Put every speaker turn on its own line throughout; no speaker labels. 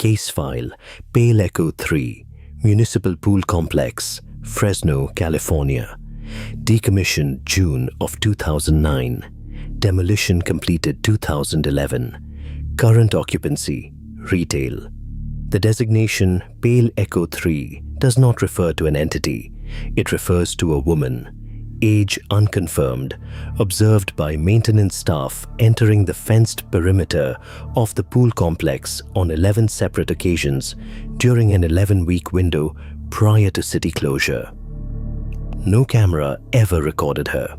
Case file Pale Echo 3, Municipal Pool Complex, Fresno, California. Decommissioned June of 2009. Demolition completed 2011. Current occupancy, retail. The designation Pale Echo 3 does not refer to an entity. It refers to a woman, age unconfirmed, observed by maintenance staff entering the fenced perimeter of the pool complex on 11 separate occasions during an 11-week window prior to city closure. No camera ever recorded her.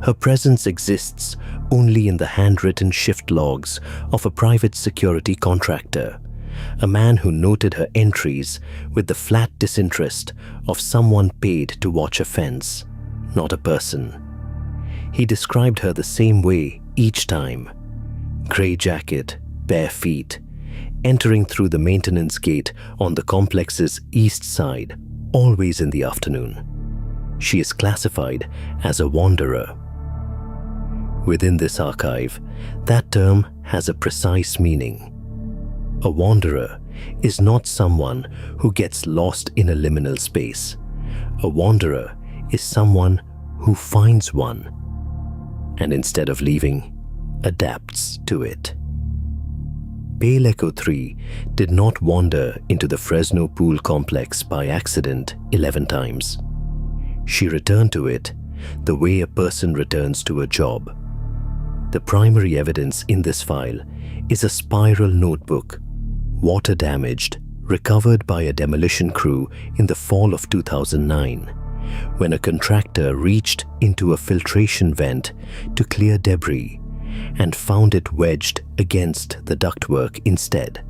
Her presence exists only in the handwritten shift logs of a private security contractor, a man who noted her entries with the flat disinterest of someone paid to watch a fence, not a person. He described her the same way each time. Grey jacket, bare feet, entering through the maintenance gate on the complex's east side, always in the afternoon. She is classified as a wanderer. Within this archive, that term has a precise meaning. A wanderer is not someone who gets lost in a liminal space. A wanderer is someone who finds one, and instead of leaving, adapts to it. Pale Echo 3 did not wander into the Fresno Pool Complex by accident 11 times. She returned to it the way a person returns to a job. The primary evidence in this file is a spiral notebook, water damaged, recovered by a demolition crew in the fall of 2009, when a contractor reached into a filtration vent to clear debris and found it wedged against the ductwork instead.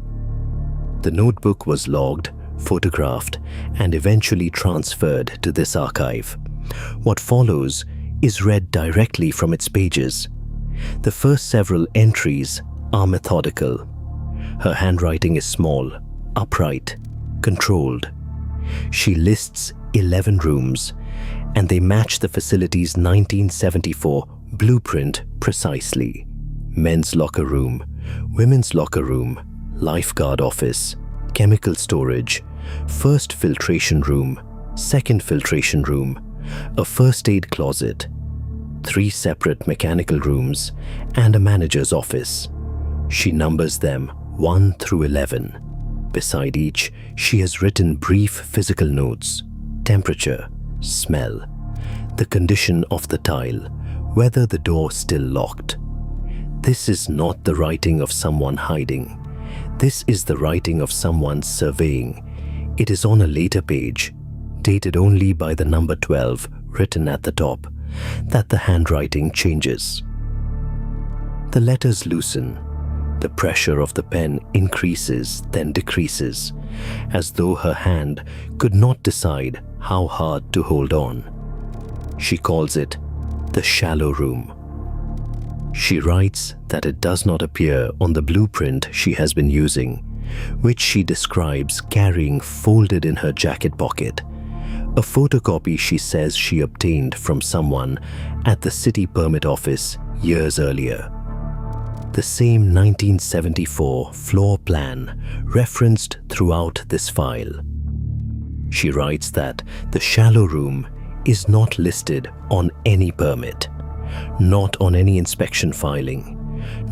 The notebook was logged, photographed, and eventually transferred to this archive. What follows is read directly from its pages. The first several entries are methodical. Her handwriting is small, upright, controlled. She lists 11 rooms, and they match the facility's 1974 blueprint precisely. Men's locker room, women's locker room, lifeguard office, chemical storage, first filtration room, second filtration room, a first aid closet, 3 separate mechanical rooms, and a manager's office. She numbers them 1 through 11. Beside each, she has written brief physical notes: temperature, smell, the condition of the tile, whether the door still locked. This is not the writing of someone hiding. This is the writing of someone surveying. It is on a later page, dated only by the number 12 written at the top, that the handwriting changes. The letters loosen. The pressure of the pen increases, then decreases, as though her hand could not decide how hard to hold on. She calls it the shallow room. She writes that it does not appear on the blueprint she has been using, which she describes carrying folded in her jacket pocket, a photocopy she says she obtained from someone at the city permit office years earlier. The same 1974 floor plan referenced throughout this file. She writes that the shallow room is not listed on any permit, not on any inspection filing,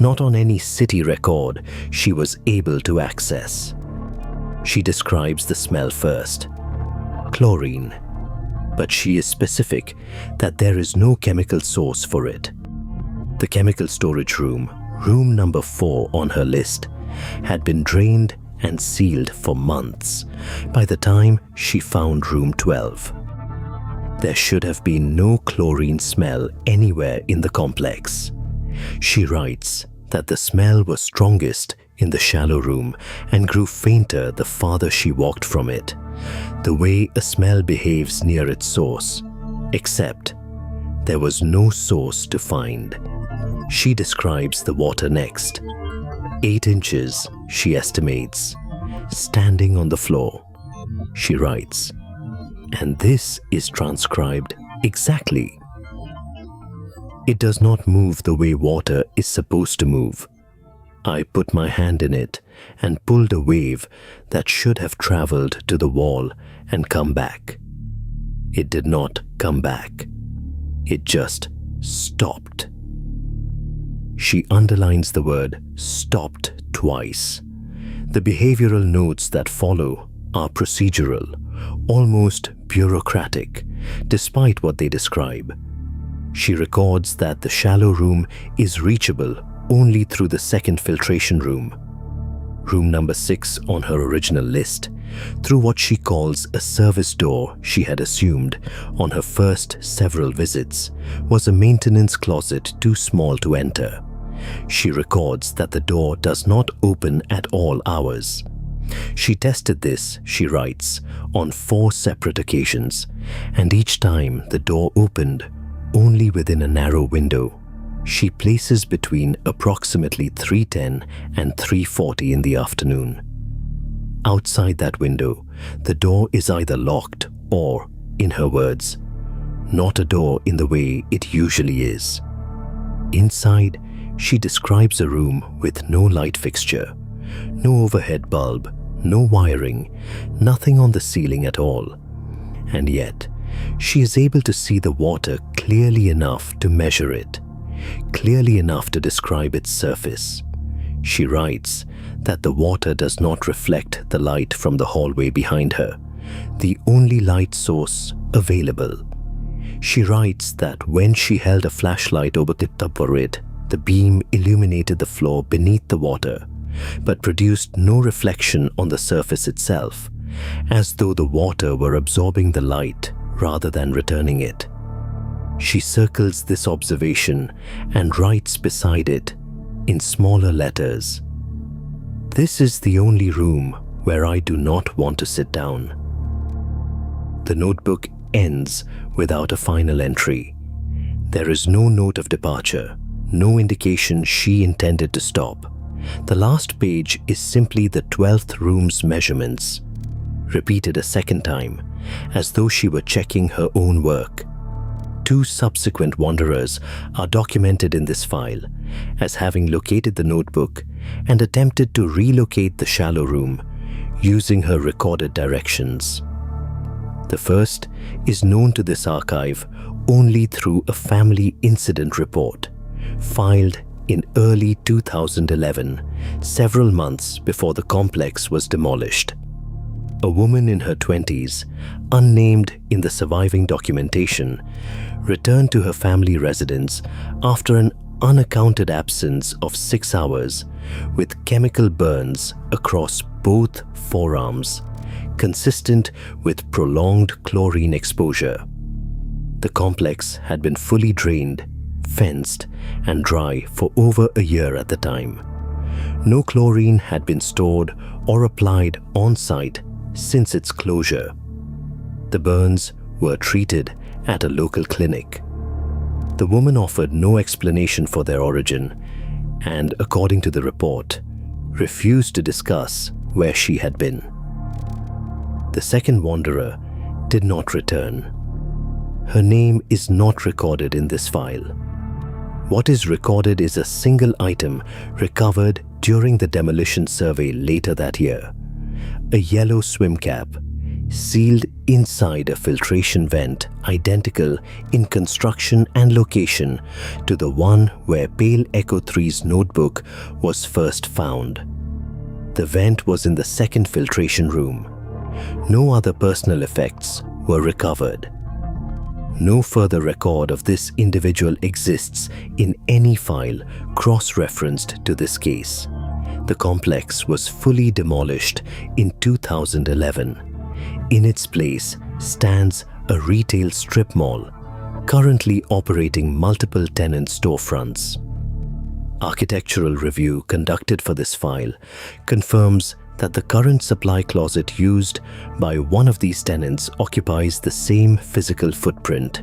not on any city record she was able to access. She describes the smell first: chlorine, but she is specific that there is no chemical source for it. The chemical storage room, room number 4 on her list, had been drained and sealed for months by the time she found room 12. There should have been no chlorine smell anywhere in the complex. She writes that the smell was strongest in the shallow room and grew fainter the farther she walked from it, the way a smell behaves near its source, except there was no source to find. She describes the water next. 8 inches, she estimates, standing on the floor. She writes, and this is transcribed exactly. It does not move the way water is supposed to move. I put my hand in it and pulled a wave that should have traveled to the wall and come back. It did not come back. It just stopped. She underlines the word stopped twice. The behavioral notes that follow are procedural, almost bureaucratic, despite what they describe. She records that the shallow room is reachable only through the second filtration room, room number 6 on her original list, through what she calls a service door she had assumed on her first several visits was a maintenance closet too small to enter. She records that the door does not open at all hours. She tested this, she writes, on 4 separate occasions, and each time the door opened only within a narrow window. She places between approximately 3:10 and 3:40 in the afternoon. Outside that window, the door is either locked or, in her words, not a door in the way it usually is. Inside, she describes a room with no light fixture, no overhead bulb, no wiring, nothing on the ceiling at all. And yet, she is able to see the water clearly enough to measure it, clearly enough to describe its surface. She writes that the water does not reflect the light from the hallway behind her, the only light source available. She writes that when she held a flashlight over the top of it, the beam illuminated the floor beneath the water, but produced no reflection on the surface itself, as though the water were absorbing the light rather than returning it. She circles this observation and writes beside it, in smaller letters, "This is the only room where I do not want to sit down." The notebook ends without a final entry. There is no note of departure, no indication she intended to stop. The last page is simply the 12th room's measurements, repeated a second time, as though she were checking her own work. 2 subsequent wanderers are documented in this file as having located the notebook and attempted to relocate the shallow room using her recorded directions. The first is known to this archive only through a family incident report filed in early 2011, several months before the complex was demolished. A woman in her 20s, unnamed in the surviving documentation, returned to her family residence after an unaccounted absence of 6 hours with chemical burns across both forearms, consistent with prolonged chlorine exposure. The complex had been fully drained, fenced, and dry for over a year at the time. No chlorine had been stored or applied on-site since its closure. The burns were treated at a local clinic. The woman offered no explanation for their origin and, according to the report, refused to discuss where she had been. The second wanderer did not return. Her name is not recorded in this file. What is recorded is a single item recovered during the demolition survey later that year: a yellow swim cap, sealed inside a filtration vent identical in construction and location to the one where Pale Echo 3's notebook was first found. The vent was in the second filtration room. No other personal effects were recovered. No further record of this individual exists in any file cross-referenced to this case. The complex was fully demolished in 2011. In its place stands a retail strip mall, currently operating multiple tenant storefronts. Architectural review conducted for this file confirms that the current supply closet used by one of these tenants occupies the same physical footprint,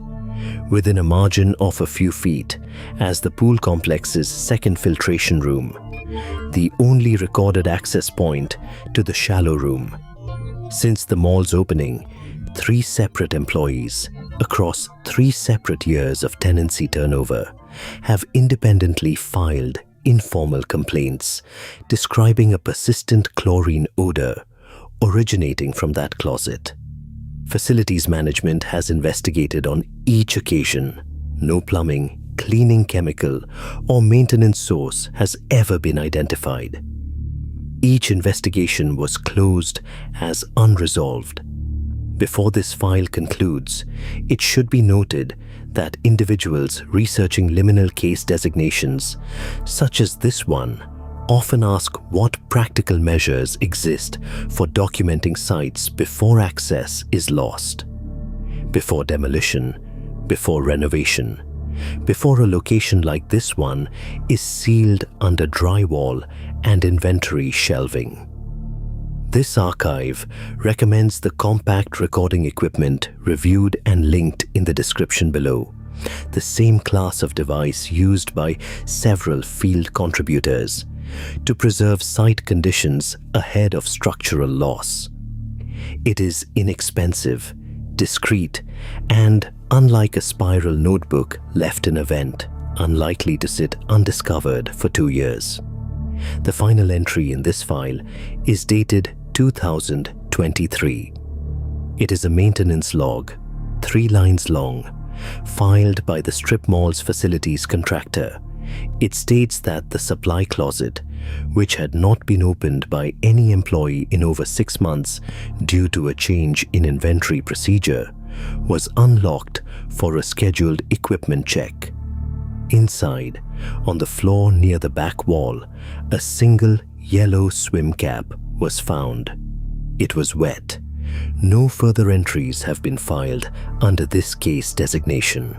within a margin of a few feet, as the pool complex's second filtration room, the only recorded access point to the shallow room. Since the mall's opening, 3 separate employees, across 3 separate years of tenancy turnover, have independently filed informal complaints describing a persistent chlorine odor originating from that closet. Facilities management has investigated on each occasion. No plumbing, cleaning chemical, or maintenance source has ever been identified. Each investigation was closed as unresolved. Before this file concludes, it should be noted that individuals researching liminal case designations, such as this one, often ask what practical measures exist for documenting sites before access is lost, before demolition, before renovation, before a location like this one is sealed under drywall and inventory shelving. This archive recommends the compact recording equipment reviewed and linked in the description below, the same class of device used by several field contributors to preserve site conditions ahead of structural loss. It is inexpensive, discreet, and, unlike a spiral notebook left in a vent, unlikely to sit undiscovered for 2 years. The final entry in this file is dated 2023. It is a maintenance log, 3 lines long, filed by the strip mall's facilities contractor. It states that the supply closet, which had not been opened by any employee in over 6 months due to a change in inventory procedure, was unlocked for a scheduled equipment check. Inside, on the floor near the back wall, a single yellow swim cap was found. It was wet. No further entries have been filed under this case designation.